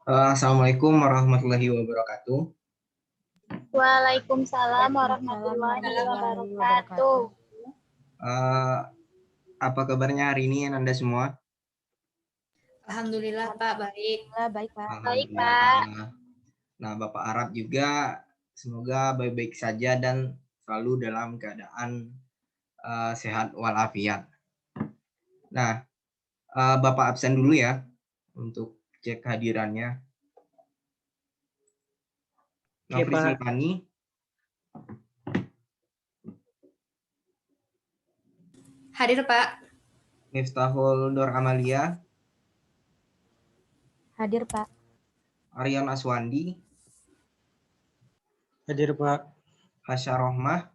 Assalamualaikum warahmatullahi wabarakatuh. Waalaikumsalam warahmatullahi wabarakatuh. Apa kabarnya hari ini Anda semua? Alhamdulillah Pak, baik. Baik Pak. Baik Pak. Nah, Bapak harap juga semoga baik-baik saja dan selalu dalam keadaan sehat walafiat. Nah, Bapak absen dulu ya untuk cek hadirannya. Nofri Sultani. Hadir Pak. Miftahul Nur Amalia. Hadir Pak. Aryan Aswandi. Hadir Pak. Hasya Rohmah.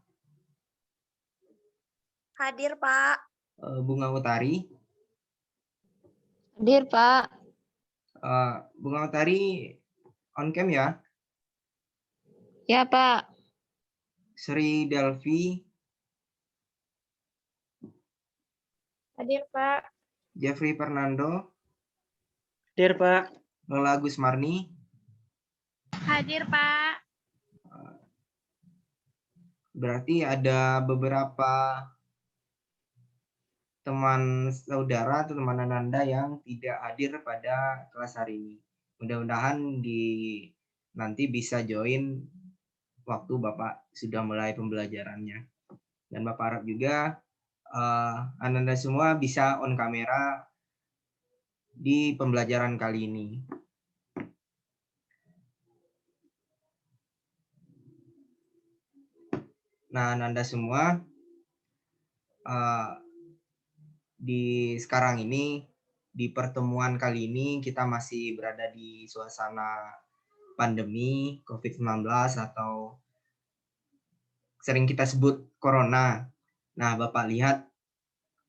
Hadir Pak. Bunga Utari. Hadir Pak. Bunga Utari on cam ya? Ya Pak. Sri Delvi. Hadir Pak. Jeffrey Fernando. Hadir Pak. Lola Gusmarni. Hadir Pak. Berarti ada beberapa teman saudara atau teman Anda yang tidak hadir pada kelas hari ini. Mudah-mudahan nanti bisa join waktu Bapak sudah mulai pembelajarannya. Dan Bapak harap juga Anda semua bisa on kamera di pembelajaran kali ini. Nah, Anda semua di sekarang ini, di pertemuan kali ini kita masih berada di suasana pandemi COVID-19 atau sering kita sebut corona. Nah, Bapak lihat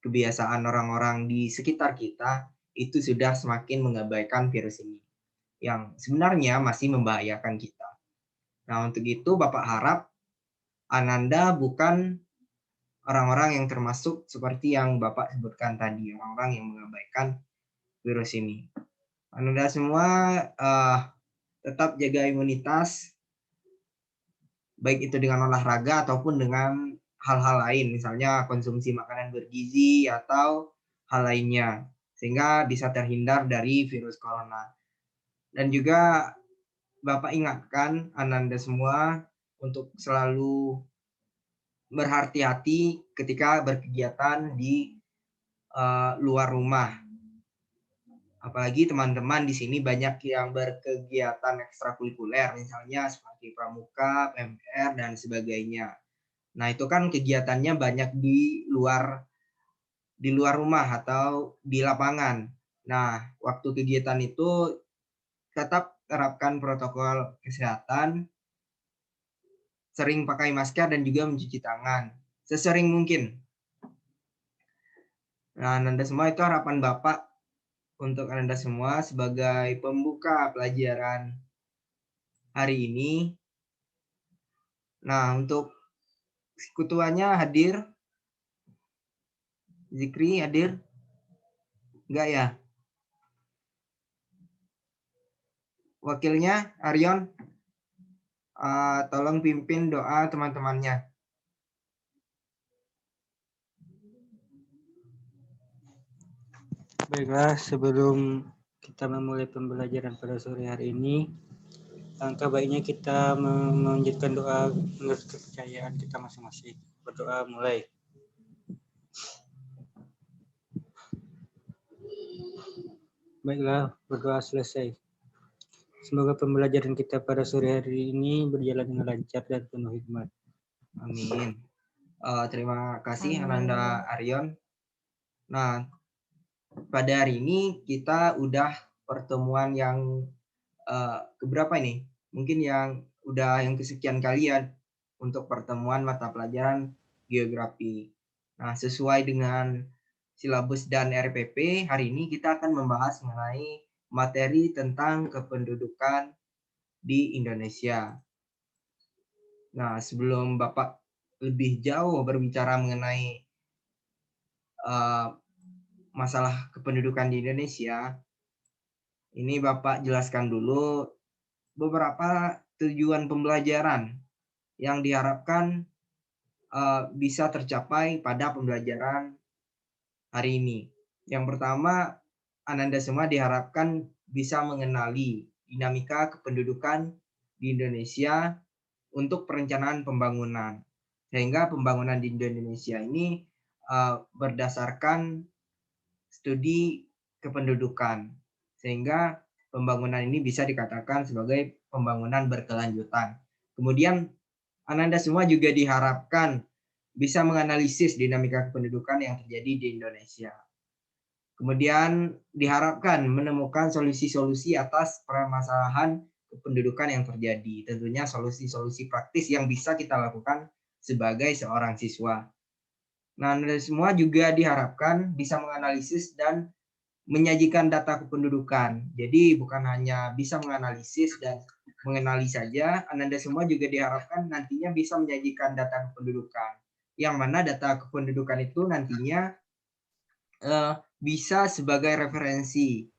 kebiasaan orang-orang di sekitar kita itu sudah semakin mengabaikan virus ini yang sebenarnya masih membahayakan kita. Nah, untuk itu Bapak harap Ananda bukan orang-orang yang termasuk seperti yang Bapak sebutkan tadi, orang-orang yang mengabaikan virus ini. Anda semua tetap jaga imunitas, baik itu dengan olahraga ataupun dengan hal-hal lain, misalnya konsumsi makanan bergizi atau hal lainnya, sehingga bisa terhindar dari virus corona. Dan juga Bapak ingatkan Ananda semua untuk selalu berhati-hati ketika berkegiatan di luar rumah. Apalagi teman-teman di sini banyak yang berkegiatan ekstrakurikuler, misalnya seperti pramuka, PMR, dan sebagainya. Nah, itu kan kegiatannya banyak di luar rumah atau di lapangan. Nah, waktu kegiatan itu tetap terapkan protokol kesehatan, sering pakai masker dan juga mencuci tangan sesering mungkin. Nah, Anda semua itu harapan Bapak untuk Anda semua sebagai pembuka pelajaran hari ini. Nah, untuk ketuanya hadir. Zikri hadir? Enggak ya? Wakilnya Aryon, tolong pimpin doa teman-temannya. Baiklah, sebelum kita memulai pembelajaran pada sore hari ini, langkah baiknya kita melanjutkan doa menurut kepercayaan kita masing-masing. Berdoa mulai. Baiklah, berdoa selesai. Semoga pembelajaran kita pada sore hari ini berjalan dengan lancar dan penuh hikmat. Amin. Terima kasih Ananda Aryon. Nah, pada hari ini kita udah pertemuan yang keberapa ini? Mungkin yang kesekian kali ya untuk pertemuan mata pelajaran geografi. Nah, sesuai dengan silabus dan RPP, hari ini kita akan membahas mengenai materi tentang kependudukan di Indonesia. Nah, sebelum Bapak lebih jauh berbicara mengenai masalah kependudukan di Indonesia, ini Bapak jelaskan dulu beberapa tujuan pembelajaran yang diharapkan bisa tercapai pada pembelajaran hari ini. Yang pertama, Ananda semua diharapkan bisa mengenali dinamika kependudukan di Indonesia untuk perencanaan pembangunan. Sehingga pembangunan di Indonesia ini berdasarkan studi kependudukan. Sehingga pembangunan ini bisa dikatakan sebagai pembangunan berkelanjutan. Kemudian Ananda semua juga diharapkan bisa menganalisis dinamika kependudukan yang terjadi di Indonesia. Kemudian diharapkan menemukan solusi-solusi atas permasalahan kependudukan yang terjadi. Tentunya solusi-solusi praktis yang bisa kita lakukan sebagai seorang siswa. Nah, Anda semua juga diharapkan bisa menganalisis dan menyajikan data kependudukan. Jadi bukan hanya bisa menganalisis dan mengenali saja, Anda semua juga diharapkan nantinya bisa menyajikan data kependudukan. Yang mana data kependudukan itu nantinya bisa sebagai referensi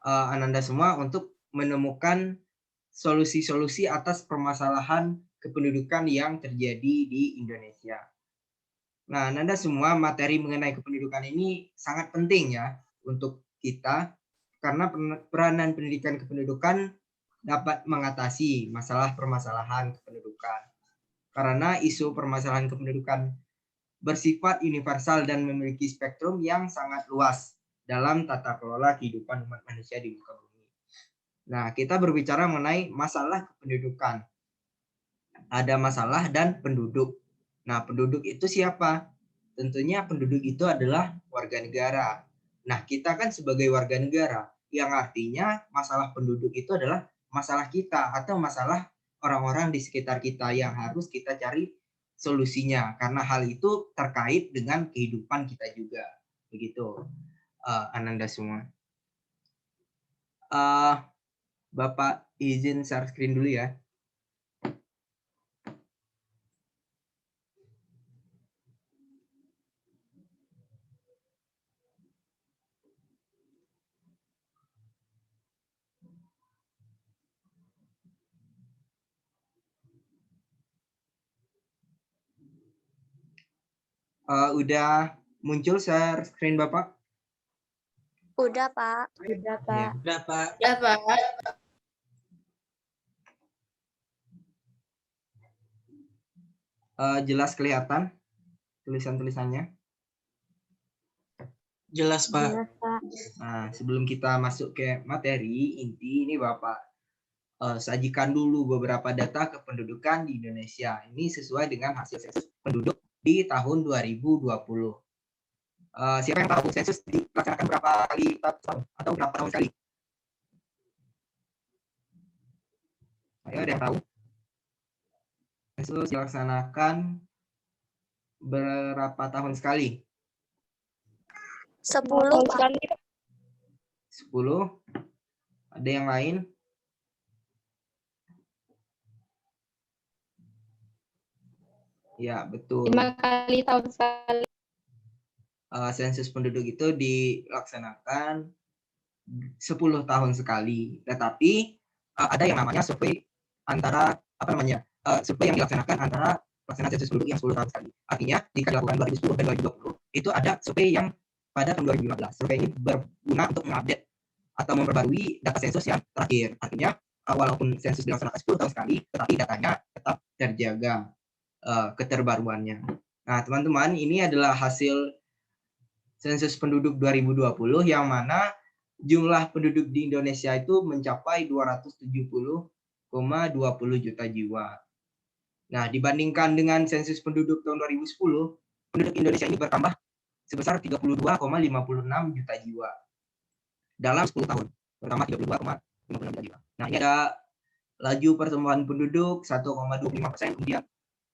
Ananda semua untuk menemukan solusi-solusi atas permasalahan kependudukan yang terjadi di Indonesia. Nah, Ananda semua materi mengenai kependudukan ini sangat penting ya untuk kita karena peranan pendidikan kependudukan dapat mengatasi masalah permasalahan kependudukan. Karena isu permasalahan kependudukan bersifat universal dan memiliki spektrum yang sangat luas dalam tata kelola kehidupan umat manusia di muka bumi. Nah, kita berbicara mengenai masalah kependudukan. Ada masalah dan penduduk. Nah, penduduk itu siapa? Tentunya penduduk itu adalah warga negara. Nah, kita kan sebagai warga negara, yang artinya masalah penduduk itu adalah masalah kita atau masalah orang-orang di sekitar kita yang harus kita cari solusinya. Karena hal itu terkait dengan kehidupan kita juga. Begitu, Ananda semua. Bapak izin share screen dulu ya. Udah muncul share screen Bapak? Udah, Pak. Udah, Ya. Pak. Udah, Pak. Ya, Pak. Jelas kelihatan tulisan-tulisannya? Jelas, Pak. Jelas, Pak. Nah, sebelum kita masuk ke materi inti, ini Bapak sajikan dulu beberapa data kependudukan di Indonesia. Ini sesuai dengan hasil sensus penduduk di tahun 2020. Siapa yang tahu sensus dilaksanakan berapa kali tahun atau berapa tahun sekali? Ayo, ada yang tahu? Sensus dilaksanakan berapa tahun sekali? 10, Pak. Sekali. 10. Ada yang lain? Ya, betul. 5 kali tahun sekali. Sensus penduduk itu dilaksanakan 10 tahun sekali. Tetapi ada yang namanya survei antara survei yang dilaksanakan antara pelaksanaan sensus penduduk yang 10 tahun sekali. Artinya jika dilakukan 2010 dan 2020 itu ada survei yang pada tahun 2015. Survei ini berguna untuk mengupdate atau memperbarui data sensus yang terakhir. Artinya walaupun sensus dilaksanakan 10 tahun sekali, tetapi datanya tetap terjaga keterbaruannya. Nah, teman-teman, ini adalah hasil sensus penduduk 2020 yang mana jumlah penduduk di Indonesia itu mencapai 270,20 juta jiwa. Nah, dibandingkan dengan sensus penduduk tahun 2010, penduduk Indonesia ini bertambah sebesar 32,56 juta jiwa dalam 10 tahun, bertambah 32,56 juta jiwa. Nah, ini ada laju pertumbuhan penduduk 1,25%, kemudian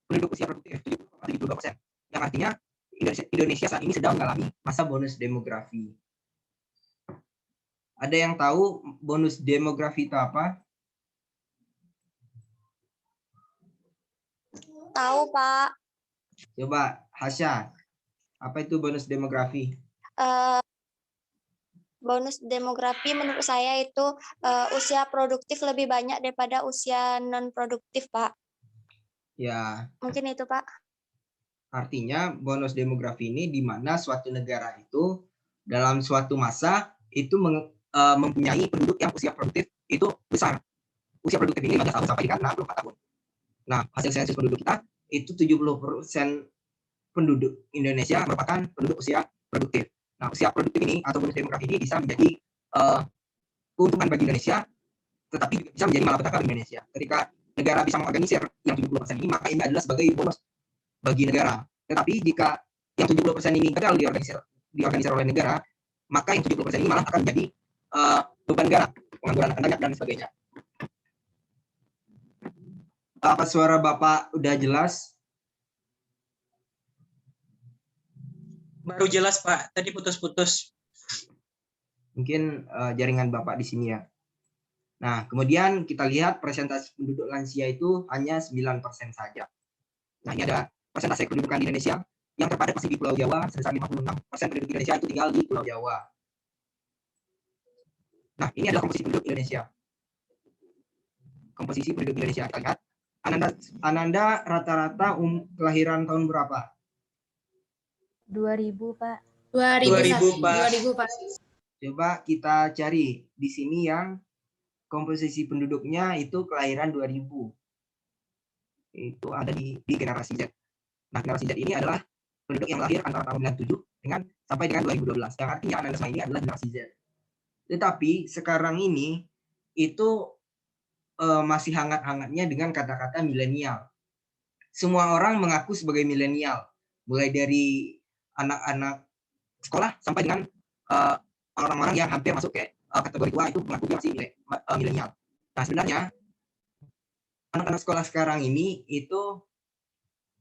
penduduk usia produktif 7,72%, yang artinya Indonesia saat ini sedang mengalami masa bonus demografi. Ada yang tahu bonus demografi itu apa? Tahu, Pak. Coba Hasya, apa itu bonus demografi? Bonus demografi menurut saya itu usia produktif lebih banyak daripada usia non produktif, Pak. Ya, Mungkin itu, Pak. artinya bonus demografi ini di mana suatu negara itu dalam suatu masa itu mempunyai penduduk yang usia produktif itu besar. Usia produktif ini 15 tahun sampai dengan 64 tahun. Nah, hasil sensus penduduk kita itu 70% penduduk Indonesia merupakan penduduk usia produktif. Nah, usia produktif ini atau bonus demografi ini bisa menjadi keuntungan bagi Indonesia, tetapi bisa menjadi malapetaka bagi Indonesia. Ketika negara bisa mengorganisir yang 70% ini, maka ini adalah sebagai bonus bagi negara. Tetapi jika yang 70% ini gagal diorganisir oleh negara, maka yang 70% ini malah akan menjadi beban negara, pengangguran akan banyak dan sebagainya. Apa suara Bapak udah jelas? Baru jelas Pak, tadi putus-putus. Mungkin jaringan Bapak di sini ya. Nah, kemudian kita lihat persentase penduduk lansia itu hanya 9% saja. Nah, ini ada persentase kependudukan di Indonesia yang terpadat masih di Pulau Jawa, sebesar 56% penduduk Indonesia itu tinggal di Pulau Jawa. Nah, ini adalah komposisi penduduk Indonesia. Komposisi penduduk Indonesia, kita lihat. Ananda rata-rata kelahiran tahun berapa? 2000, Pak. 2000, 2000, Pak. 2000, Pak. Coba kita cari di sini yang komposisi penduduknya itu kelahiran 2000. Itu ada di generasi Z. Nah, generasi Z ini adalah penduduk yang lahir antara tahun 97 sampai dengan 2012. Yang artinya Ananda semua ini adalah generasi Z. Tetapi sekarang ini itu masih hangat-hangatnya dengan kata-kata milenial. Semua orang mengaku sebagai milenial, mulai dari anak-anak sekolah sampai dengan orang-orang yang hampir masuk ke kategori tua itu mengaku dia masih milenial. Nah, sebenarnya anak-anak sekolah sekarang ini itu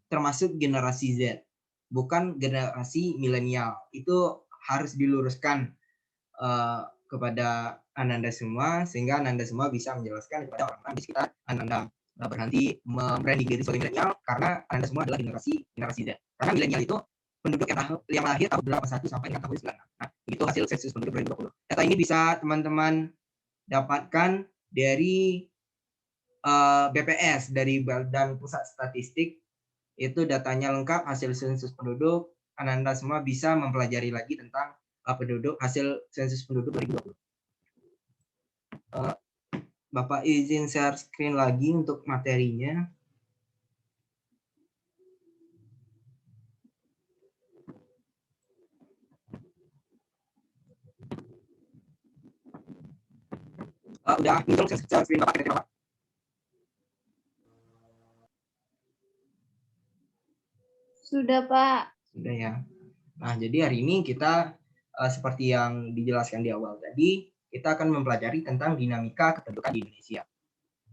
termasuk generasi Z, bukan generasi milenial. Itu harus diluruskan kepada Ananda semua, sehingga Ananda semua bisa menjelaskan kepada orang-orang di sekitar Ananda. Berhenti membranding diri sebagai milenial karena Ananda semua adalah generasi Z. Karena milenial itu penduduk yang lahir tahun 81 sampai dengan tahun 96. Nah, itu hasil sensus penduduk 2020. Data ini bisa teman-teman dapatkan dari BPS, dari Badan Pusat Statistik. Itu datanya lengkap, hasil sensus penduduk. Ananda semua bisa mempelajari lagi tentang penduduk, hasil sensus penduduk 2020. Bapak izin share screen lagi untuk materinya. Udah muncul share screen Bapak kira-kira Pak? Sudah, Pak. Sudah ya. Nah, jadi hari ini kita seperti yang dijelaskan di awal tadi, kita akan mempelajari tentang dinamika kependudukan di Indonesia.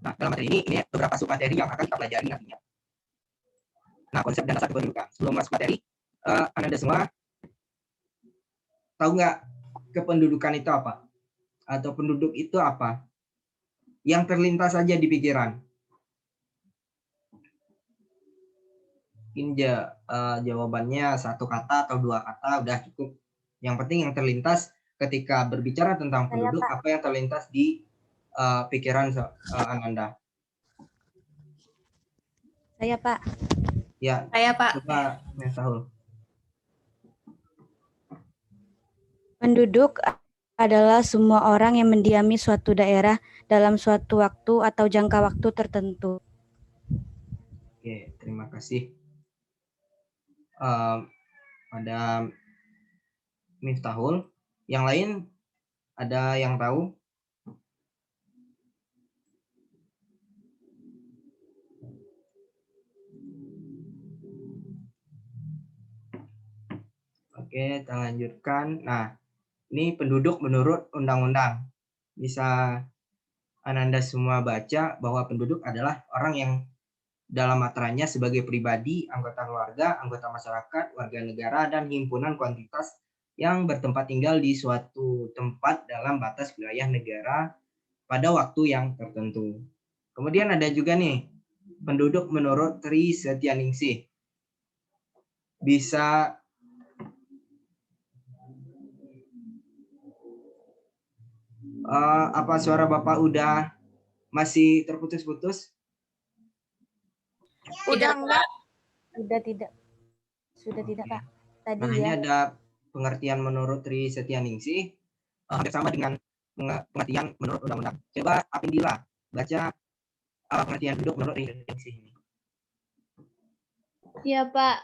Nah, dalam materi ini beberapa submateri yang akan kita pelajari nantinya. Nah, konsep dan dasar kependudukan. Sebelum masuk materi, Anda semua tahu nggak kependudukan itu apa? Atau penduduk itu apa? Yang terlintas saja di pikiran. Mungkin jawabannya satu kata atau dua kata udah cukup. Yang penting yang terlintas ketika berbicara tentang penduduk, apa yang terlintas di pikiran Ananda? Saya, Pak. Ya, Saya, Pak. coba Miftahul. Penduduk adalah semua orang yang mendiami suatu daerah dalam suatu waktu atau jangka waktu tertentu. Oke, terima kasih. Ada Miftahul. Yang lain ada yang tahu? Oke, kita lanjutkan. Nah, ini penduduk menurut undang-undang. Bisa Ananda semua baca bahwa penduduk adalah orang yang dalam materannya sebagai pribadi, anggota keluarga, anggota masyarakat, warga negara, dan himpunan kuantitas yang bertempat tinggal di suatu tempat dalam batas wilayah negara pada waktu yang tertentu. Kemudian ada juga nih, penduduk menurut Tri Setianingsih. bisa apa suara Bapak udah masih terputus-putus? Udah Tidak, enggak? Sudah tidak. Sudah tidak, Oke. Pak. Tadi Nah, ini ya. ada pengertian menurut Tri Setianingsih hampir sama dengan pengertian menurut undang-undang. Coba Apindila baca pengertian penduduk menurut Tri Setianingsih ini. Ya Pak,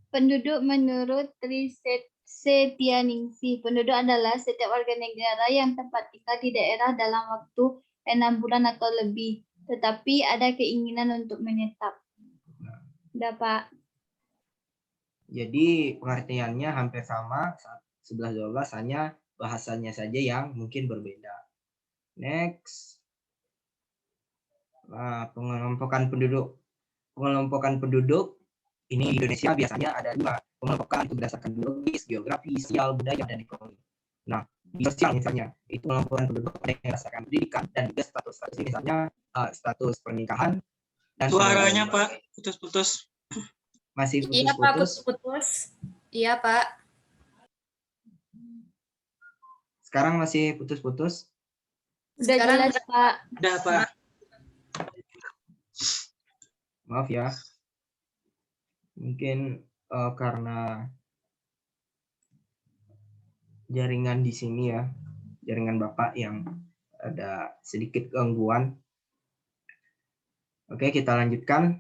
penduduk menurut Riset Setianingsih, penduduk adalah setiap warga negara yang tempat tinggal di daerah dalam waktu 6 bulan atau lebih, tetapi ada keinginan untuk menetap. Udah Pak. Jadi pengertiannya hampir sama, 11-12, hanya bahasanya saja yang mungkin berbeda. Next. Pengelompokan penduduk. Pengelompokan penduduk ini di Indonesia biasanya ada 5. Pengelompokan itu berdasarkan biologis, geografi, sosial, budaya, dan ekonomi. Nah, di sosial misalnya, itu pengelompokan penduduk ada yang berdasarkan pendidikan dan juga status misalnya status pernikahan. Dan Suaranya Pak, putus-putus. Masih iya Pak, putus-putus. putus-putus. Iya Pak. Sekarang masih putus-putus. Udah Sekarang jelas Pak. Udah Pak. Maaf ya. Mungkin karena jaringan di sini ya, jaringan Bapak yang ada sedikit gangguan. Oke, kita lanjutkan.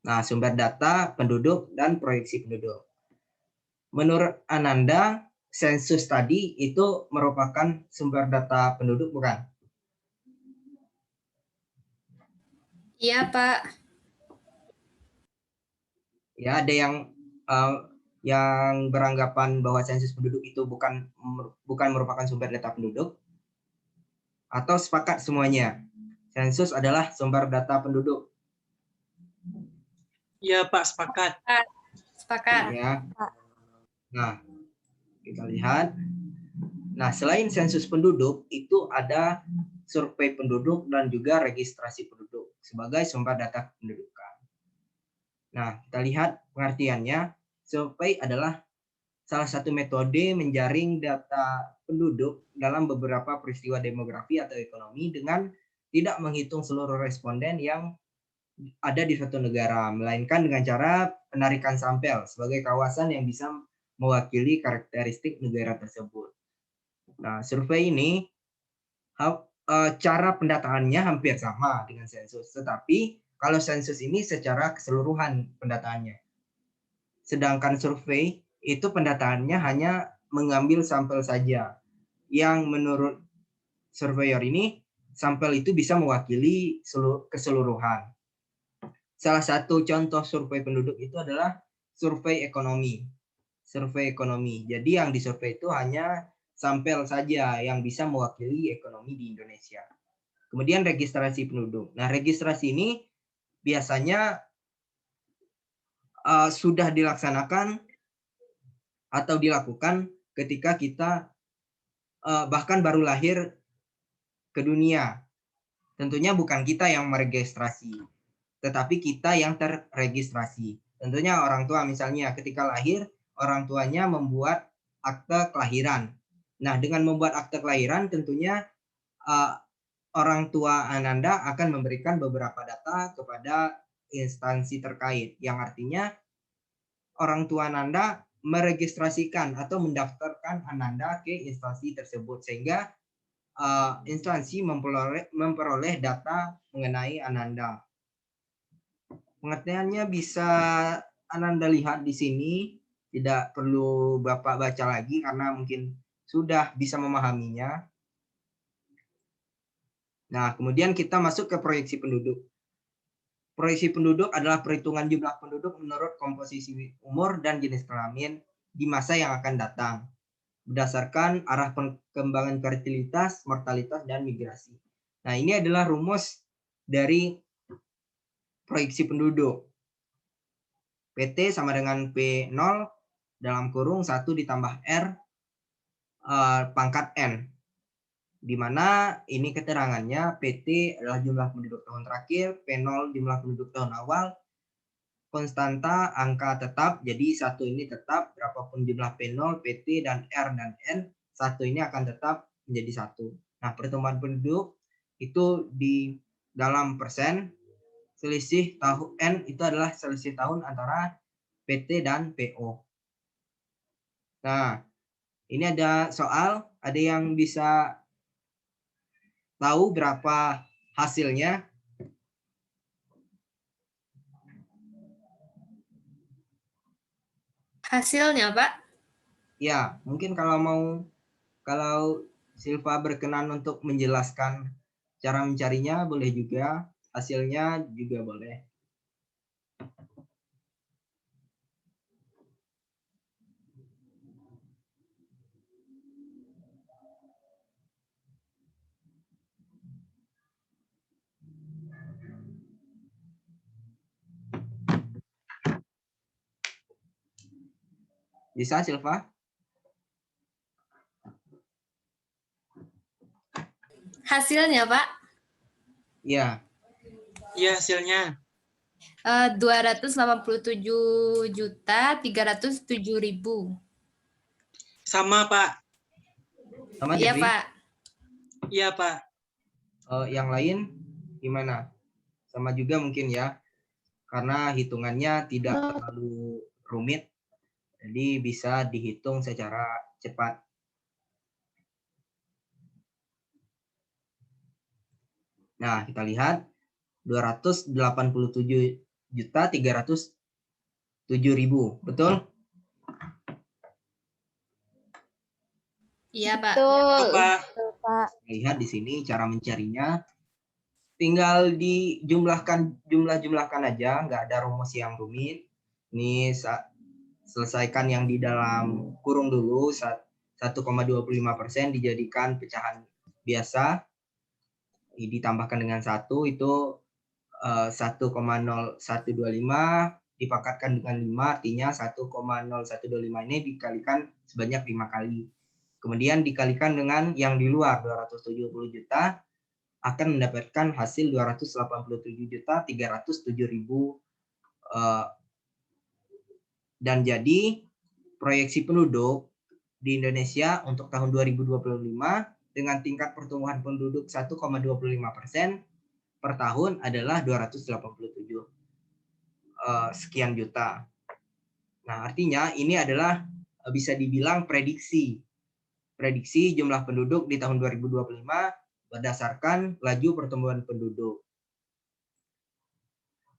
Nah, sumber data penduduk dan proyeksi penduduk. Menurut Ananda, sensus tadi itu merupakan sumber data penduduk, bukan? Iya Pak. Ya, ada yang beranggapan bahwa sensus penduduk itu bukan merupakan sumber data penduduk, atau sepakat semuanya? Sensus adalah sumber data penduduk. Iya Pak, sepakat. Sepakat. Ya. Nah, kita lihat. Nah, selain sensus penduduk, itu ada survei penduduk dan juga registrasi penduduk sebagai sumber data kependudukan. Nah, kita lihat pengertiannya. Survei adalah salah satu metode menjaring data penduduk dalam beberapa peristiwa demografi atau ekonomi dengan tidak menghitung seluruh responden yang ada di suatu negara, melainkan dengan cara penarikan sampel sebagai kawasan yang bisa mewakili karakteristik negara tersebut. Nah, survei ini cara pendataannya hampir sama dengan sensus, tetapi kalau sensus ini secara keseluruhan pendataannya. Sedangkan survei itu pendataannya hanya mengambil sampel saja, yang menurut surveyor ini sampel itu bisa mewakili keseluruhan. Salah satu contoh survei penduduk itu adalah survei ekonomi. Survei ekonomi. Jadi yang disurvei itu hanya sampel saja yang bisa mewakili ekonomi di Indonesia. Kemudian registrasi penduduk. Nah, registrasi ini biasanya sudah dilaksanakan atau dilakukan ketika kita bahkan baru lahir ke dunia. Tentunya bukan kita yang meregistrasi, tetapi kita yang terregistrasi. Tentunya orang tua misalnya ketika lahir, orang tuanya membuat akte kelahiran. Nah, dengan membuat akte kelahiran tentunya orang tua Ananda akan memberikan beberapa data kepada instansi terkait, yang artinya orang tua Ananda meregistrasikan atau mendaftarkan Ananda ke instansi tersebut, sehingga instansi memperoleh data mengenai Ananda. Pengertiannya bisa Ananda lihat di sini, tidak perlu Bapak baca lagi karena mungkin sudah bisa memahaminya. Nah, kemudian kita masuk ke proyeksi penduduk. Proyeksi penduduk adalah perhitungan jumlah penduduk menurut komposisi umur dan jenis kelamin di masa yang akan datang, berdasarkan arah perkembangan fertilitas, mortalitas, dan migrasi. Nah, ini adalah rumus dari proyeksi penduduk. PT sama dengan P0 dalam kurung 1 ditambah R pangkat N. di mana ini keterangannya PT adalah jumlah penduduk tahun terakhir, P0 jumlah penduduk tahun awal, konstanta angka tetap, jadi 1 ini tetap, berapapun jumlah P0, PT, dan R dan N, 1 ini akan tetap menjadi 1. Nah, pertumbuhan penduduk itu di dalam persen, selisih tahun N itu adalah selisih tahun antara PT dan PO. Nah, ini ada soal, ada yang bisa tahu berapa hasilnya? Hasilnya, Pak? Ya, mungkin kalau Silva berkenan untuk menjelaskan cara mencarinya, boleh juga. Hasilnya juga boleh. Bisa, Silva? Hasilnya, Pak? Iya. Iya hasilnya. 287.307.000. Sama Pak. Sama, Iya, Jeffrey? Pak. Iya Pak. Yang lain gimana? Sama juga mungkin ya, karena hitungannya tidak terlalu rumit, jadi bisa dihitung secara cepat. Nah, kita lihat 287.307.000, betul? Iya, Pak. Betul. Pak. Pak. Lihat di sini cara mencarinya. Tinggal jumlah-jumlahkan aja, nggak ada rumus yang rumit. Ini selesaikan yang di dalam kurung dulu, 1,25% dijadikan pecahan biasa, ditambahkan dengan 1 itu 1,0125 dipangkatkan dengan 5, artinya 1,0125 ini dikalikan sebanyak 5 kali. Kemudian dikalikan dengan yang di luar 270 juta, akan mendapatkan hasil 287.307.000. Dan jadi proyeksi penduduk di Indonesia untuk tahun 2025 dengan tingkat pertumbuhan penduduk 1,25% per tahun adalah 287 sekian juta. Nah, artinya ini adalah bisa dibilang prediksi jumlah penduduk di tahun 2025 berdasarkan laju pertumbuhan penduduk.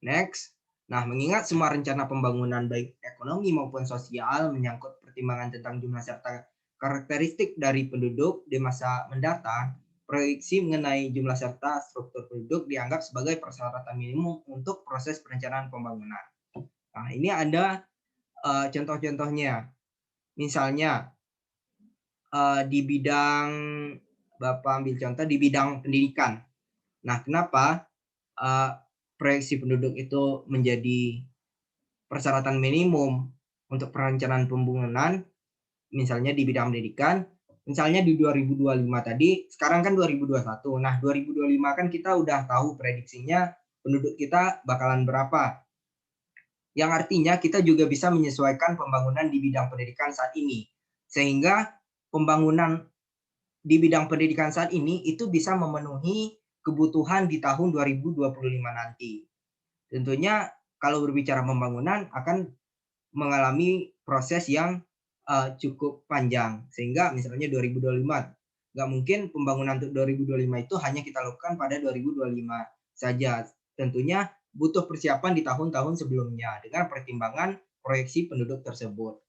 Next. Nah, mengingat semua rencana pembangunan baik ekonomi maupun sosial menyangkut pertimbangan tentang jumlah serta karakteristik dari penduduk di masa mendatang, proyeksi mengenai jumlah serta struktur penduduk dianggap sebagai persyaratan minimum untuk proses perencanaan pembangunan. Nah, ini ada contoh-contohnya. Misalnya, di bidang, Bapak ambil contoh di bidang pendidikan. Nah, kenapa proyeksi penduduk itu menjadi persyaratan minimum untuk perencanaan pembangunan, misalnya di bidang pendidikan, misalnya di 2025 tadi, sekarang kan 2021. Nah, 2025 kan kita udah tahu prediksinya penduduk kita bakalan berapa. Yang artinya kita juga bisa menyesuaikan pembangunan di bidang pendidikan saat ini. Sehingga pembangunan di bidang pendidikan saat ini itu bisa memenuhi kebutuhan di tahun 2025 nanti. Tentunya kalau berbicara pembangunan akan mengalami proses yang cukup panjang. Sehingga misalnya 2025, nggak mungkin pembangunan untuk 2025 itu hanya kita lakukan pada 2025 saja. Tentunya butuh persiapan di tahun-tahun sebelumnya dengan pertimbangan proyeksi penduduk tersebut.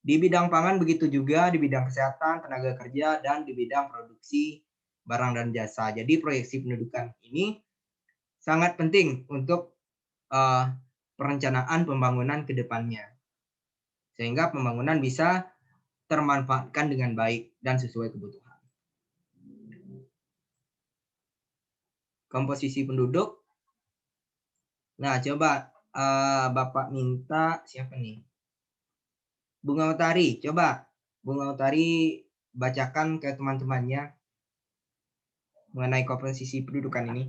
Di bidang pangan begitu juga, di bidang kesehatan, tenaga kerja, dan di bidang produksi barang dan jasa. Jadi proyeksi pendudukan ini sangat penting untuk perencanaan pembangunan ke depannya. Sehingga pembangunan bisa termanfaatkan dengan baik dan sesuai kebutuhan. Komposisi penduduk. Nah, coba Bapak minta siapa nih? Bunga Utari, coba Bunga Utari bacakan ke teman-temannya. mengenai komposisi pendudukan ini?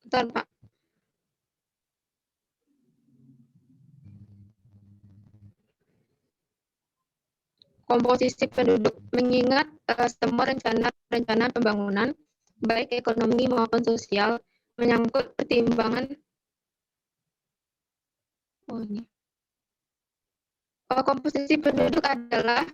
Betul, Pak. Komposisi penduduk mengingat semua rencana pembangunan, baik ekonomi maupun sosial, menyangkut pertimbangan komposisi penduduk adalah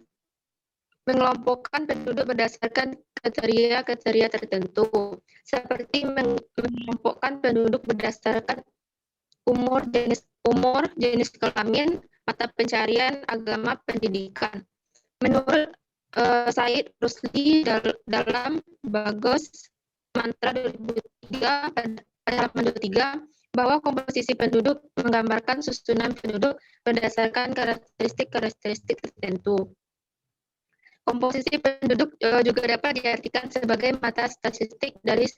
mengelompokkan penduduk berdasarkan kriteria tertentu, seperti mengelompokkan penduduk berdasarkan umur, jenis kelamin, mata pencarian, agama, pendidikan. Menurut Said Rusli dalam Bagos Mantra 2003 pada halaman 23, bahwa komposisi penduduk menggambarkan susunan penduduk berdasarkan karakteristik tertentu. Komposisi penduduk juga dapat diartikan sebagai mata statistik dari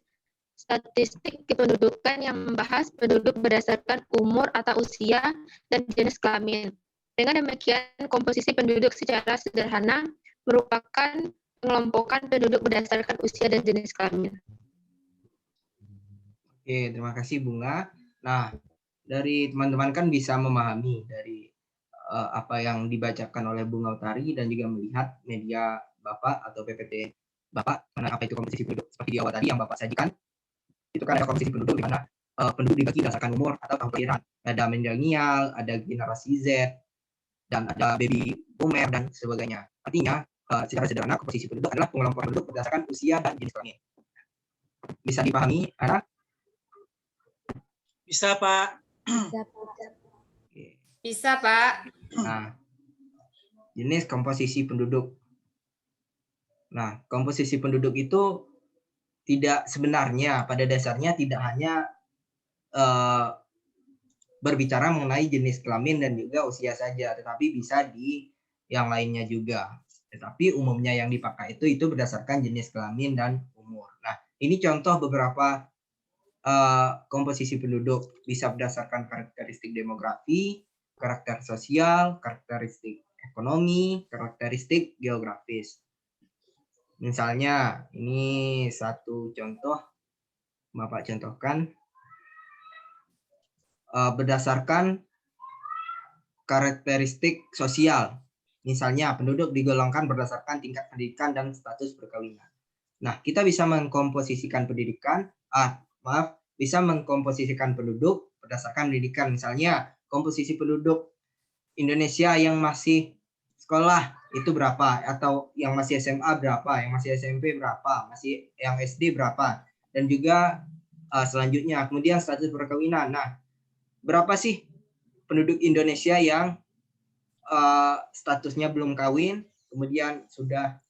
statistik kependudukan yang membahas penduduk berdasarkan umur atau usia dan jenis kelamin. Dengan demikian, komposisi penduduk secara sederhana merupakan pengelompokan penduduk berdasarkan usia dan jenis kelamin. Oke, terima kasih Bunga. Nah, dari teman-teman kan bisa memahami dari apa yang dibacakan oleh Bunga Utari dan juga melihat media Bapak atau PPT Bapak, mana apa itu komposisi penduduk seperti di awal tadi yang Bapak sajikan. Itu kan ada komposisi penduduk di mana penduduk dibagi berdasarkan umur atau tahun kelahiran. Ada milenial, ada generasi Z, dan ada baby boomer dan sebagainya. Artinya, secara sederhana komposisi penduduk adalah pengelompokan penduduk berdasarkan usia dan jenis kelamin. Bisa dipahami, Ana? Bisa, Pak. Bisa, Pak. Nah, jenis komposisi penduduk. Nah, komposisi penduduk itu tidak sebenarnya pada dasarnya tidak hanya berbicara mengenai jenis kelamin dan juga usia saja, tetapi bisa di yang lainnya juga. Tetapi umumnya yang dipakai itu berdasarkan jenis kelamin dan umur. Nah, ini contoh beberapa komposisi penduduk, bisa berdasarkan karakteristik demografi, karakter sosial, karakteristik ekonomi, karakteristik geografis. Misalnya, ini satu contoh, Bapak contohkan, berdasarkan karakteristik sosial. Misalnya, penduduk digolongkan berdasarkan tingkat pendidikan dan status perkawinan. Nah, kita bisa mengkomposisikan bisa mengkomposisikan penduduk berdasarkan pendidikan. Misalnya, komposisi penduduk Indonesia yang masih sekolah itu berapa, atau yang masih SMA berapa, yang masih SMP berapa, masih yang SD berapa, dan juga selanjutnya kemudian status perkawinan. Nah, berapa sih penduduk Indonesia yang statusnya belum kawin, kemudian sudah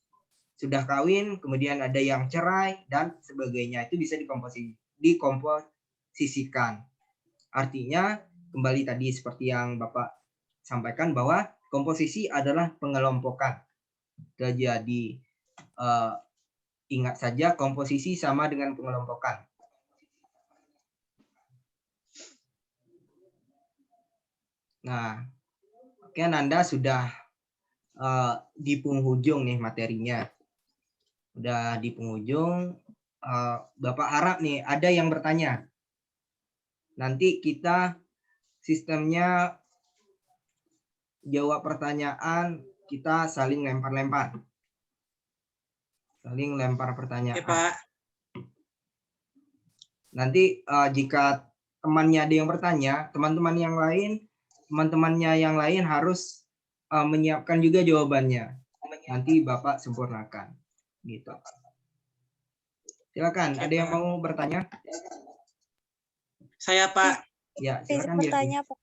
kawin, kemudian ada yang cerai dan sebagainya. Itu bisa dikomposisikan. Artinya kembali tadi seperti yang Bapak sampaikan bahwa komposisi adalah pengelompokan. Jadi ingat saja komposisi sama dengan pengelompokan. Nah, oke, Nanda sudah di penghujung nih materinya. Udah di penghujung. Bapak harap nih ada yang bertanya. Nanti kita sistemnya jawab pertanyaan, kita saling lempar-lempar. Saling lempar pertanyaan. Oke, Pak. Nanti jika temannya ada yang bertanya, teman-temannya yang lain harus menyiapkan juga jawabannya. Nanti Bapak sempurnakan. Gitu. Silakan, ada yang mau bertanya? Saya, Pak. Ya, silakan. Bertanya, Pak.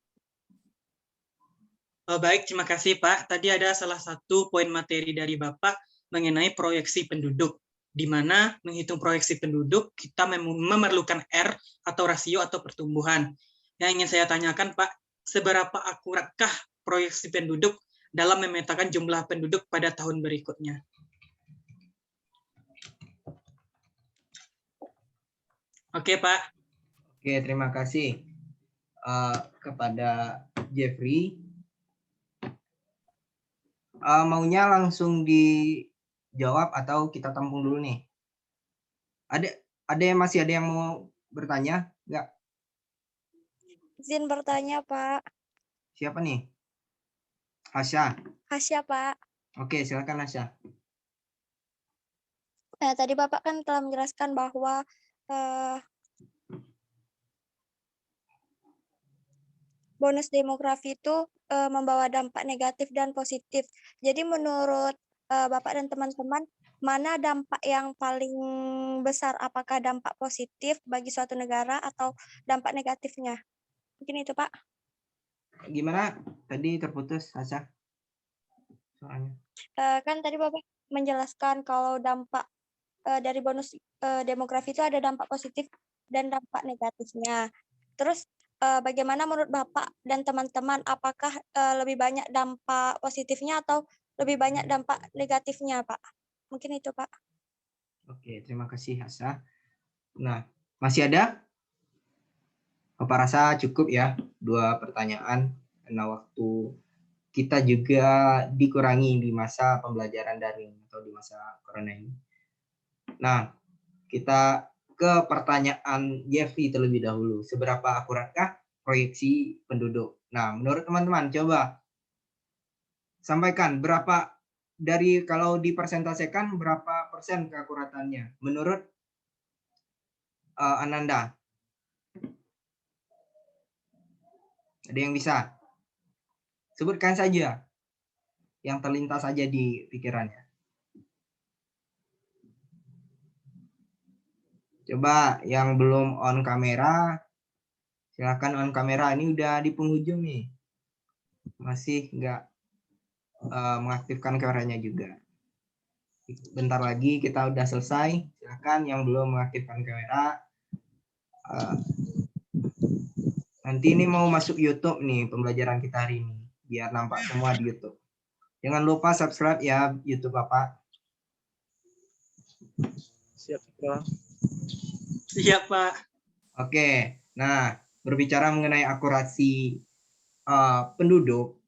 Baik, terima kasih, Pak. Tadi ada salah satu poin materi dari Bapak mengenai proyeksi penduduk, di mana menghitung proyeksi penduduk, kita memerlukan R atau rasio atau pertumbuhan. Yang ingin saya tanyakan, Pak, seberapa akuratkah proyeksi penduduk dalam memetakan jumlah penduduk pada tahun berikutnya? Oke, Pak. Oke, terima kasih kepada Jeffrey. Maunya langsung dijawab atau kita tampung dulu nih? Ada yang masih ada yang mau bertanya? Enggak? Izin bertanya, Pak. Siapa nih? Hasya. Hasya, Pak. Oke, silakan Hasya. Nah, tadi Bapak kan telah menjelaskan bahwa bonus demografi itu membawa dampak negatif dan positif. Jadi menurut Bapak dan teman-teman, mana dampak yang paling besar? Apakah dampak positif bagi suatu negara atau dampak negatifnya? Mungkin itu, Pak. Gimana? Tadi terputus Hasya suaranya. Kan tadi Bapak menjelaskan kalau dampak dari bonus demografi itu ada dampak positif dan dampak negatifnya. Terus bagaimana menurut Bapak dan teman-teman, apakah lebih banyak dampak positifnya atau lebih banyak dampak negatifnya, Pak? Mungkin itu, Pak. Oke, terima kasih Hasya. Nah, masih ada? Bapak rasa cukup ya 2 pertanyaan karena waktu kita juga dikurangi di masa pembelajaran daring atau di masa corona ini. Nah, kita ke pertanyaan Jeffrey terlebih dahulu. Seberapa akuratkah proyeksi penduduk? Nah, menurut teman-teman coba sampaikan berapa dari kalau dipersentasekan berapa persen keakuratannya menurut Ananda? Ada yang bisa? Sebutkan saja yang terlintas saja di pikirannya. Coba yang belum on kamera, silakan on kamera. Ini udah di penghujung nih. Masih nggak mengaktifkan kameranya juga. Bentar lagi kita udah selesai. Silakan yang belum mengaktifkan kamera. Nanti ini mau masuk YouTube nih pembelajaran kita hari ini. Biar nampak semua di YouTube. Jangan lupa subscribe ya YouTube Bapak. Siap, Pak. Siap, Pak. Oke, nah berbicara mengenai akurasi penduduk,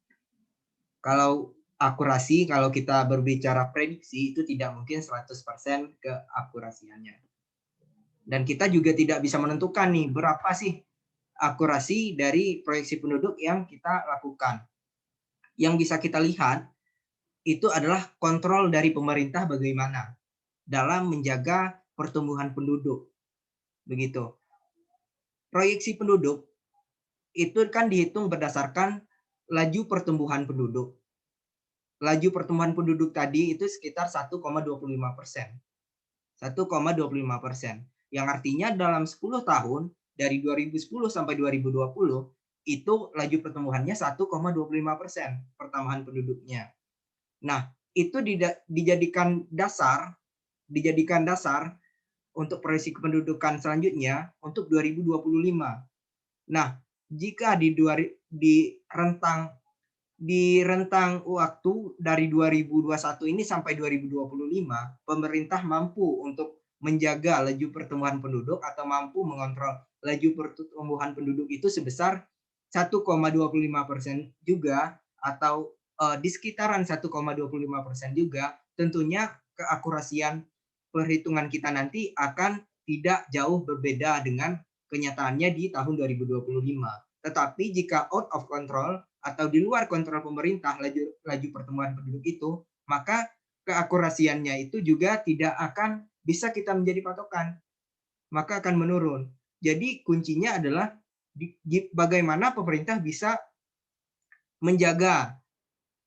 kalau akurasi, kalau kita berbicara prediksi itu tidak mungkin 100% keakurasiannya. Dan kita juga tidak bisa menentukan nih berapa sih akurasi dari proyeksi penduduk yang kita lakukan. Yang bisa kita lihat itu adalah kontrol dari pemerintah bagaimana dalam menjaga pertumbuhan penduduk. Begitu. Proyeksi penduduk itu kan dihitung berdasarkan laju pertumbuhan penduduk. Laju pertumbuhan penduduk tadi itu sekitar 1,25%. 1,25%. Yang artinya dalam 10 tahun dari 2010 sampai 2020 itu laju pertumbuhannya 1,25% pertambahan penduduknya. Nah, itu dijadikan dasar untuk proyeksi kependudukan selanjutnya untuk 2025. Nah, jika di rentang waktu dari 2021 ini sampai 2025, pemerintah mampu untuk menjaga laju pertumbuhan penduduk atau mampu mengontrol laju pertumbuhan penduduk itu sebesar 1,25% juga atau di sekitaran 1,25% juga. Tentunya keakurasian perhitungan kita nanti akan tidak jauh berbeda dengan kenyataannya di tahun 2025. Tetapi jika out of control atau di luar kontrol pemerintah laju pertumbuhan penduduk itu, maka keakurasiannya itu juga tidak akan bisa kita menjadi patokan. Maka akan menurun. Jadi kuncinya adalah bagaimana pemerintah bisa menjaga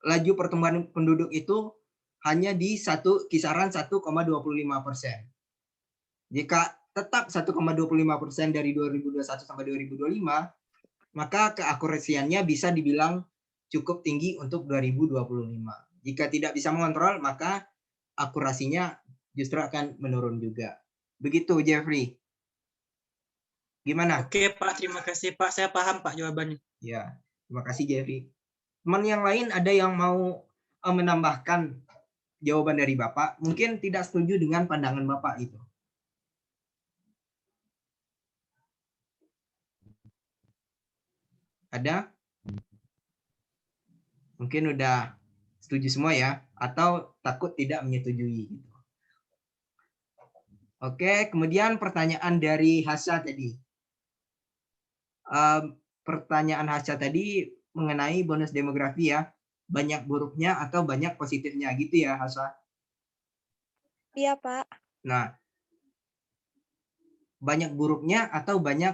laju pertumbuhan penduduk itu hanya di kisaran 1,25%. Jika tetap 1,25% dari 2021 sampai 2025, maka keakurasiannya bisa dibilang cukup tinggi untuk 2025. Jika tidak bisa mengontrol, maka akurasinya justru akan menurun juga. Begitu, Jeffrey. Gimana? Oke, Pak. Terima kasih, Pak. Saya paham, Pak, jawabannya. Ya, terima kasih, Jeffrey. Teman yang lain ada yang mau menambahkan jawaban dari Bapak? Mungkin tidak setuju dengan pandangan Bapak itu. Ada? Mungkin udah Setuju semua ya? Atau takut tidak menyetujui? Oke, kemudian pertanyaan dari Hasya tadi. Pertanyaan Hasya tadi mengenai bonus demografi ya. Banyak buruknya atau banyak positifnya gitu ya Hasya? Iya, Pak. Nah, banyak buruknya atau banyak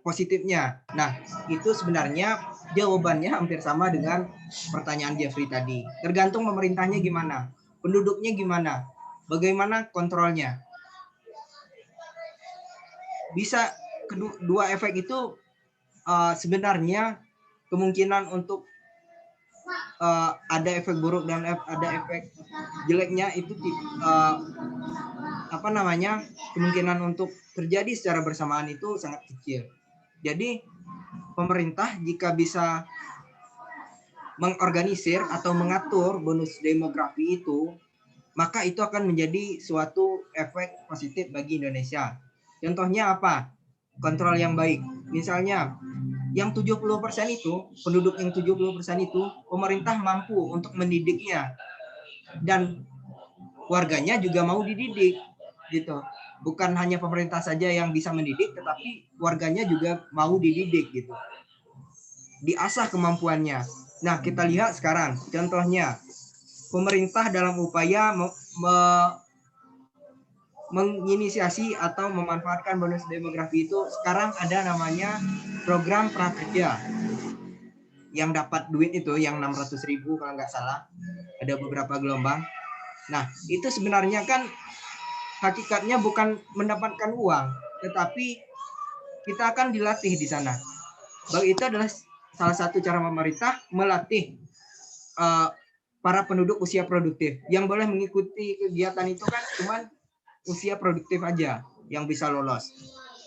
positifnya. Nah, itu sebenarnya jawabannya hampir sama dengan pertanyaan Jeffrey tadi. Tergantung pemerintahnya gimana, penduduknya gimana, bagaimana kontrolnya. Bisa kedua efek itu sebenarnya kemungkinan untuk ada efek buruk dan ada efek jeleknya itu kemungkinan untuk terjadi secara bersamaan itu sangat kecil. Jadi pemerintah jika bisa mengorganisir atau mengatur bonus demografi itu, maka itu akan menjadi suatu efek positif bagi Indonesia. Contohnya apa? Kontrol yang baik. Misalnya yang 70% itu, penduduk yang 70% itu pemerintah mampu untuk mendidiknya dan warganya juga mau dididik gitu. Bukan hanya pemerintah saja yang bisa mendidik, tetapi warganya juga mau dididik gitu. Diasah kemampuannya. Nah, kita lihat sekarang contohnya pemerintah dalam upaya menginisiasi atau memanfaatkan bonus demografi itu sekarang ada namanya program prakerja yang dapat duit itu yang 600.000 kalau nggak salah, ada beberapa gelombang. Nah, itu sebenarnya kan hakikatnya bukan mendapatkan uang, tetapi kita akan dilatih di sana. Bahwa itu adalah salah satu cara pemerintah melatih para penduduk usia produktif. Yang boleh mengikuti kegiatan itu kan cuma usia produktif aja yang bisa lolos.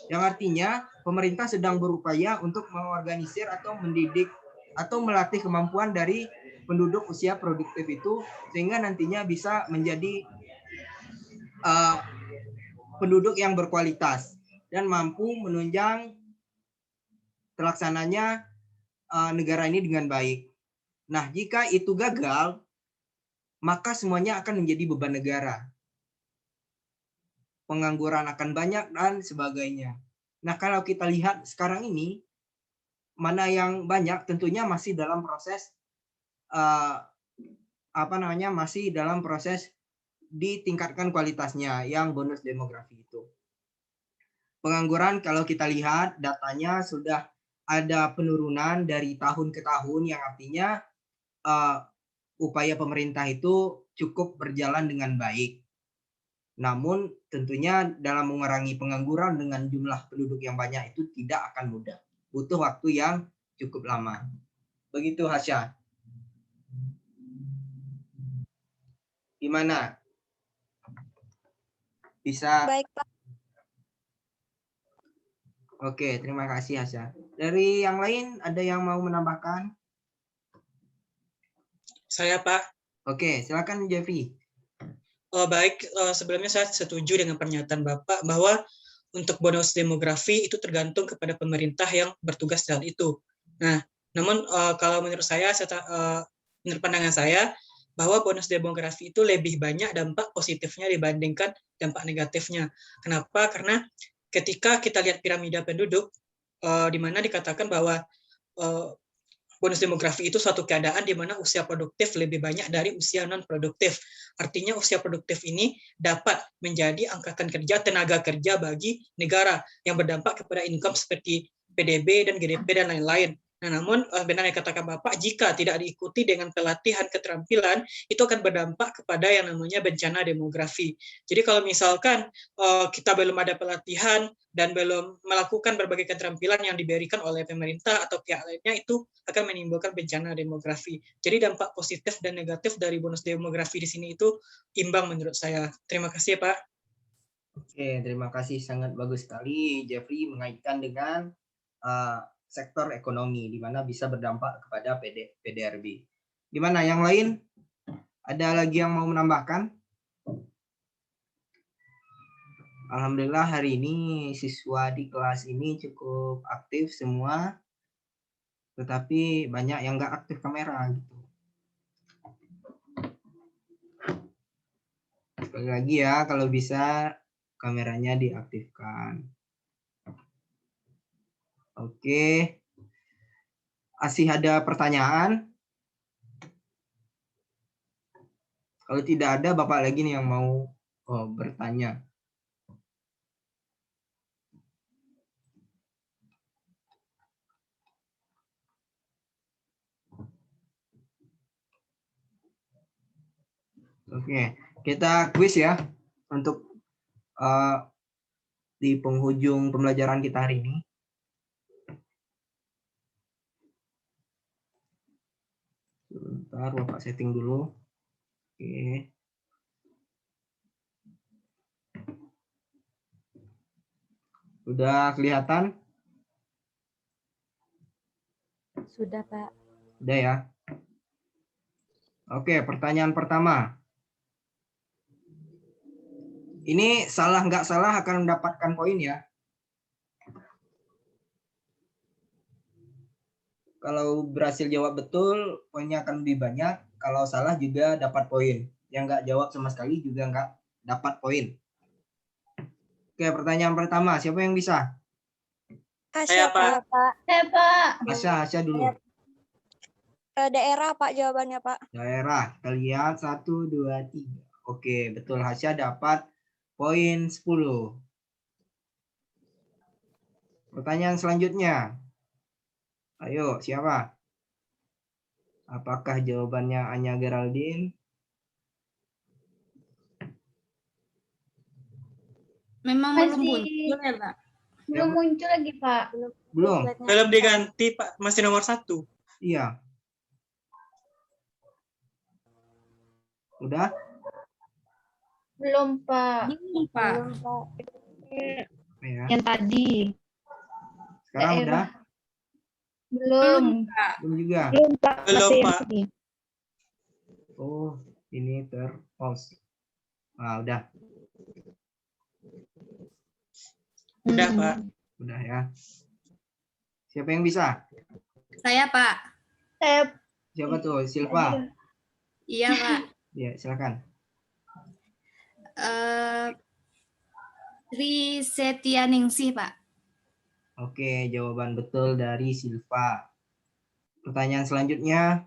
Yang artinya pemerintah sedang berupaya untuk mengorganisir atau mendidik atau melatih kemampuan dari penduduk usia produktif itu sehingga nantinya bisa menjadi penduduk yang berkualitas dan mampu menunjang terlaksananya negara ini dengan baik. Nah, jika itu gagal, maka semuanya akan menjadi beban negara. Pengangguran akan banyak dan sebagainya. Nah, kalau kita lihat sekarang ini, mana yang banyak tentunya masih dalam proses masih dalam proses ditingkatkan kualitasnya yang bonus demografi itu. Pengangguran kalau kita lihat datanya sudah ada penurunan dari tahun ke tahun yang artinya upaya pemerintah itu cukup berjalan dengan baik. Namun tentunya dalam mengurangi pengangguran dengan jumlah penduduk yang banyak itu tidak akan mudah. Butuh waktu yang cukup lama. Begitu Hasya. Gimana? Bisa? Baik, Pak. Oke, terima kasih Hasya. Dari yang lain ada yang mau menambahkan? Saya, Pak. Oke, silakan Jeffrey. Baik, sebelumnya saya setuju dengan pernyataan Bapak bahwa untuk bonus demografi itu tergantung kepada pemerintah yang bertugas dalam itu. Nah, namun kalau menurut saya, menurut pandangan saya, bahwa bonus demografi itu lebih banyak dampak positifnya dibandingkan dampak negatifnya. Kenapa? Karena ketika kita lihat piramida penduduk, di mana dikatakan bahwa bonus demografi itu suatu keadaan di mana usia produktif lebih banyak dari usia non-produktif. Artinya usia produktif ini dapat menjadi angkatan kerja, tenaga kerja bagi negara yang berdampak kepada income seperti PDB dan GDP dan lain-lain. Nah, namun benar yang katakan Bapak, jika tidak diikuti dengan pelatihan keterampilan, itu akan berdampak kepada yang namanya bencana demografi. Jadi kalau misalkan kita belum ada pelatihan dan belum melakukan berbagai keterampilan yang diberikan oleh pemerintah atau pihak lainnya, itu akan menimbulkan bencana demografi. Jadi dampak positif dan negatif dari bonus demografi di sini itu imbang menurut saya. Terima kasih, Pak. Oke, terima kasih. Sangat bagus sekali Jeffrey mengaitkan dengan sektor ekonomi, di mana bisa berdampak kepada PDRB. Gimana yang lain? Ada lagi yang mau menambahkan? Alhamdulillah hari ini siswa di kelas ini cukup aktif semua. tetapi banyak yang nggak aktif kamera gitu. Sekali lagi ya, kalau bisa kameranya diaktifkan. Oke. Masih ada pertanyaan? Kalau tidak ada, Bapak lagi nih yang mau bertanya. Oke, kita kuis ya untuk di penghujung pembelajaran kita hari ini. Sebentar, Bapak setting dulu. Oke. Sudah kelihatan? Sudah, Pak. Sudah ya. Oke, pertanyaan pertama. Ini salah nggak salah akan mendapatkan poin ya. Kalau berhasil jawab betul, poinnya akan lebih banyak. Kalau salah juga dapat poin. Yang nggak jawab sama sekali juga nggak dapat poin. Oke, pertanyaan pertama. Siapa yang bisa? Hasya, Pak. Saya, Pak. Asya dulu. Daerah, Pak, jawabannya, Pak. Daerah. Kita lihat 1, 2, 3. Oke, betul. Hasya dapat poin 10. Pertanyaan selanjutnya. Ayo, siapa? Apakah jawabannya Anya Geraldine? Memang Masih. belum muncul ya, Pak? Belum muncul lagi, Pak. Belum? Belum diganti, Pak. Masih nomor 1. Iya. Udah? Belum, Pak. Belum, Pak. Ya. Yang tadi. Sekarang Daerah. udah? Belum. Pak. Belum juga? Belum, Pak. Belum, Masih yang Pak. tadi. Oh, ini terpause. Nah, udah. Udah, Pak. Udah ya. Siapa yang bisa? Saya, Pak. Saya. Siapa tuh? Silva? Iya, Pak. Ya, silakan. Tri Setianingsih, Pak. Oke, jawaban betul dari Silva. Pertanyaan selanjutnya.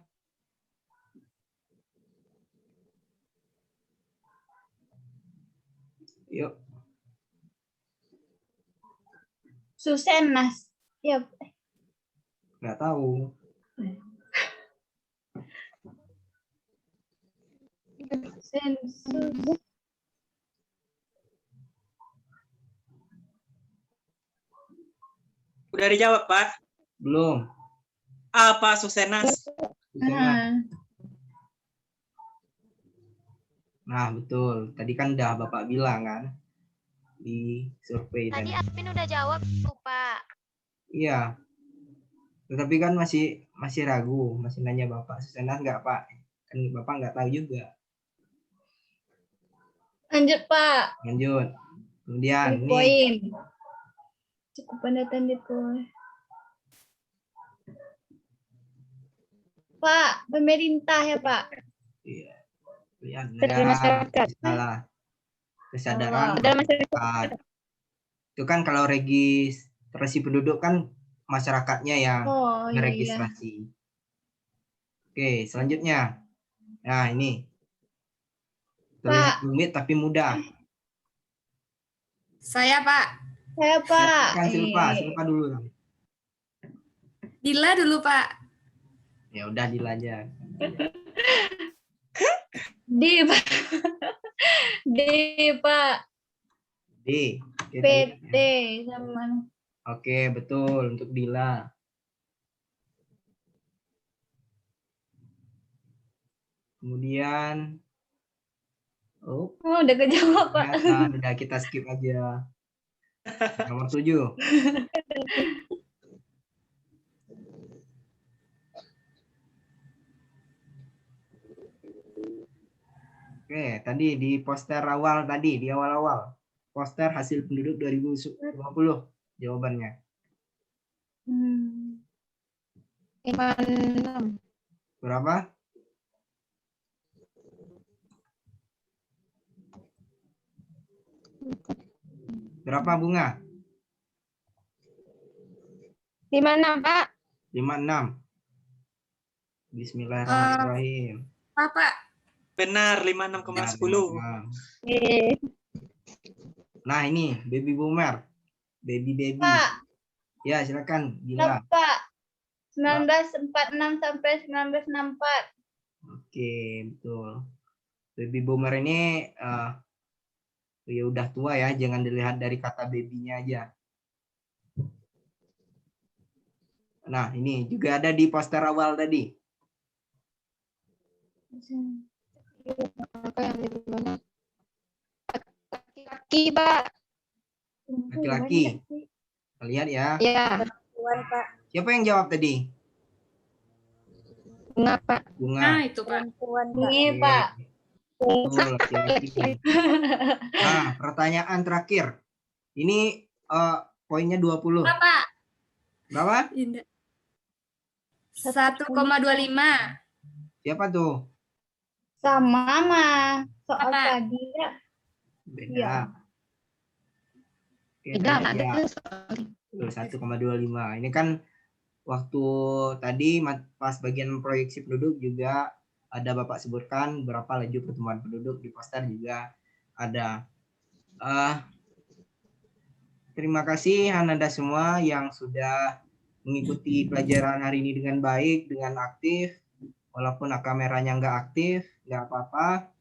Yuk. Susenas. Ya. Nggak tahu. Sensus. Udah dijawab, Pak. Belum. Apa Susenas? Susenas. Nah, betul. Tadi kan udah Bapak bilang kan di survei Tadi tadi. admin udah jawab tuh, Pak. Iya. Tetapi kan masih ragu, masih nanya Bapak Susenas nggak, Pak? Kan Bapak nggak tahu juga. Lanjut, Pak. Lanjut. Kemudian nih. Poin. Cukup pendataan di poin. Pak, pemerintah ya, Pak. Iya. Lihat Dari masyarakat. salah. Kesadaran Dari masyarakat. masyarakat. Itu kan kalau registrasi penduduk kan masyarakatnya yang Oh, iya. meregistrasi. Oke, selanjutnya. Nah, ini. Terlihat rumit tapi mudah. Saya, Pak. Saya, Pak. Silakan Silva dulu. Dila dulu, Pak. Ya udah Dila aja. D, Pak. D, Pak. D. Oke, PT sama. Oke, betul untuk Dila. Kemudian udah kejawab, Pak. Udah kita skip aja. Nomor 7. Oke, tadi di poster awal tadi, di awal-awal. Poster hasil penduduk 2050 jawabannya. 56. Berapa? Berapa Bunga? 56, Pak. 56. Bismillahirrahmanirrahim. Pak. Benar, Benar, 56,10. 56. Nah ini baby boomer, baby. Pak, Ya silakan Gila. Pak. 1946 sampai 1964. Oke betul. Baby boomer ini ya udah tua ya, jangan dilihat dari kata babynya aja. Nah ini juga ada di poster awal tadi. Apa yang di mana? Laki-laki, Pak. Laki-laki. Lihat ya. Ya, Pak. Siapa yang jawab tadi? Bunga, Pak. Bunga. Nah, itu Pak. Perempuan, Pak. Ini, Oke. Pak. Betul, laki-laki. Nah, pertanyaan terakhir. Ini poinnya 20. Pak. Berapa? 1,25. Siapa tuh? Sama, Ma. Soal Apa? tadi ya. Beda. Iya. Oke, Beda, tadi ada ya. Betul, 1,25. Ini kan waktu tadi pas bagian proyeksi penduduk juga ada Bapak sebutkan berapa laju pertumbuhan penduduk, di poster juga ada. Terima kasih Anda semua yang sudah mengikuti pelajaran hari ini dengan baik, dengan aktif. Walaupun kameranya nggak aktif, nggak apa-apa.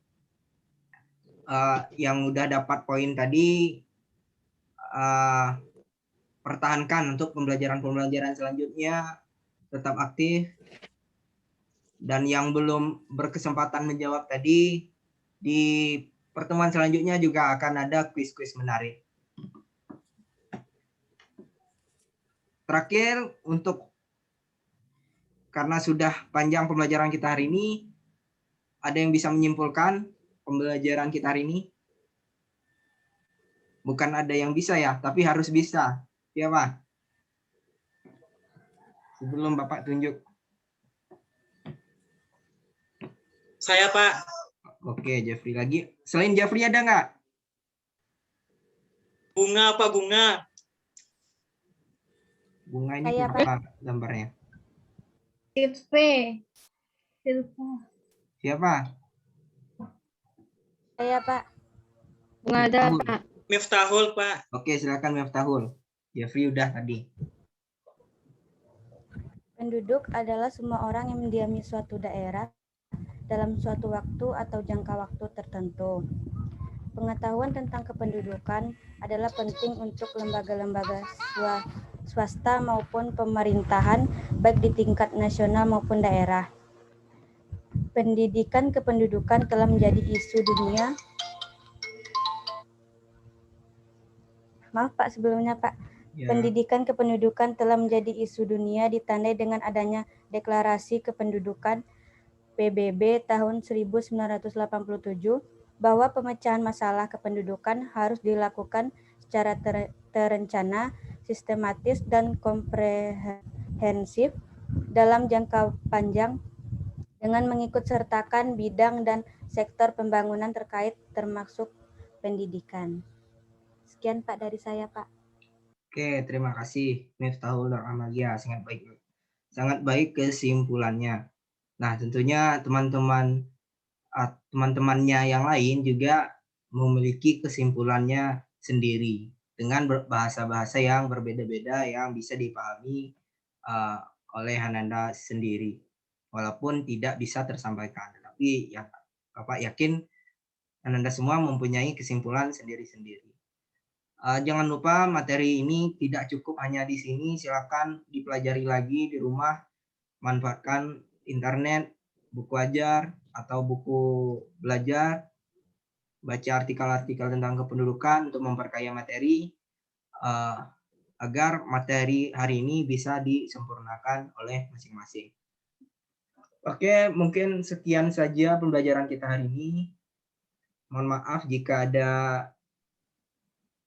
Yang udah dapat poin tadi, pertahankan untuk pembelajaran selanjutnya, tetap aktif. Dan yang belum berkesempatan menjawab tadi, di pertemuan selanjutnya juga akan ada kuis-kuis menarik. Terakhir, karena sudah panjang pembelajaran kita hari ini, ada yang bisa menyimpulkan pembelajaran kita hari ini? Bukan ada yang bisa ya, tapi harus bisa. Ya Pak? Sebelum Bapak tunjuk. Saya, Pak. Oke, Jeffrey lagi. Selain Jeffrey ada nggak? Bunga, Pak, Bunga. Bunga ini Saya, apa gambarnya? Silve. Siapa? Saya, Pak. Bunga ada, Pak. Miftahul, Pak. Oke, silakan Miftahul. Jeffrey udah tadi. Penduduk adalah semua orang yang mendiami suatu daerah dalam suatu waktu atau jangka waktu tertentu. Pengetahuan tentang kependudukan adalah penting untuk lembaga-lembaga swasta maupun pemerintahan, baik di tingkat nasional maupun daerah. Pendidikan kependudukan telah menjadi isu dunia. Maaf Pak, sebelumnya Pak. Ya. Pendidikan kependudukan telah menjadi isu dunia ditandai dengan adanya Deklarasi Kependudukan PBB tahun 1987 bahwa pemecahan masalah kependudukan harus dilakukan secara terencana, sistematis, dan komprehensif dalam jangka panjang dengan mengikut sertakan bidang dan sektor pembangunan terkait termasuk pendidikan. Sekian Pak dari saya Pak. Oke, terima kasih Miftahul Rahmalia, sangat baik kesimpulannya. Nah, tentunya teman-temannya yang lain juga memiliki kesimpulannya sendiri dengan bahasa-bahasa yang berbeda-beda yang bisa dipahami oleh Ananda sendiri, walaupun tidak bisa tersampaikan. Tapi ya, Bapak yakin Ananda semua mempunyai kesimpulan sendiri-sendiri. Jangan lupa materi ini tidak cukup hanya di sini, silakan dipelajari lagi di rumah, manfaatkan internet, buku ajar atau buku belajar, baca artikel-artikel tentang kependudukan untuk memperkaya materi, agar materi hari ini bisa disempurnakan oleh masing-masing. Oke, mungkin sekian saja pembelajaran kita hari ini. Mohon maaf jika ada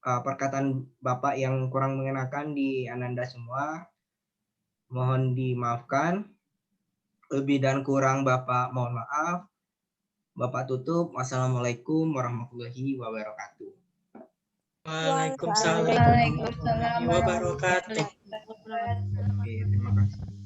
perkataan Bapak yang kurang mengenakan di Ananda semua. Mohon dimaafkan. Lebih dan kurang Bapak mohon maaf. Bapak tutup. Wassalamualaikum warahmatullahi wabarakatuh. Waalaikumsalam Waalaikumsalam warahmatullahi wabarakatuh. Oke, terima kasih.